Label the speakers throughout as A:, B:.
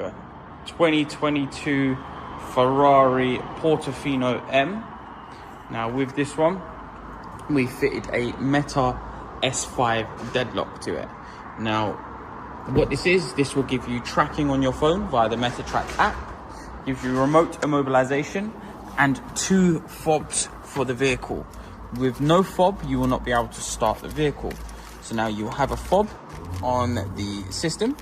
A: go. 2022 Ferrari Portofino M. Now with this one, we fitted a Meta S5 Deadlock to it. Now, what this will give you tracking on your phone via the Meta Track app, gives you remote immobilization, and 2 fobs for the vehicle. With no fob, you will not be able to start the vehicle. So now you have a fob on the system.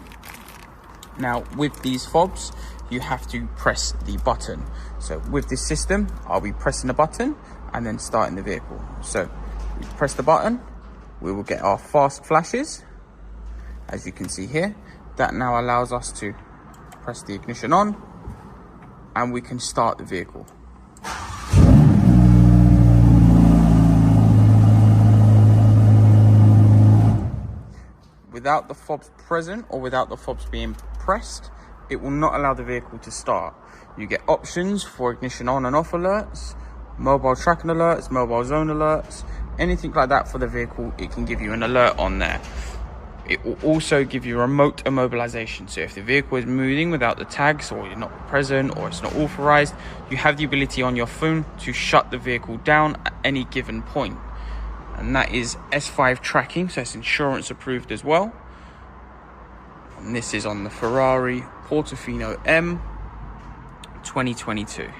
A: Now with these fobs, you have to press the button. So with this system, I'll be pressing the button and then starting the vehicle. So we press the button, we will get our fast flashes, as you can see here. That now allows us to press the ignition on and we can start the vehicle. Without the fobs present or without the fobs being pressed, it will not allow the vehicle to start. You get options for ignition on and off alerts, mobile tracking alerts, mobile zone alerts, anything like that for the vehicle. It can give you an alert on there. It will also give you remote immobilization. So if the vehicle is moving without the tags, or you're not present, or it's not authorized, you have the ability on your phone to shut the vehicle down at any given point. And that is S5 tracking, so it's insurance approved as well. And this is on the Ferrari Portofino M 2022.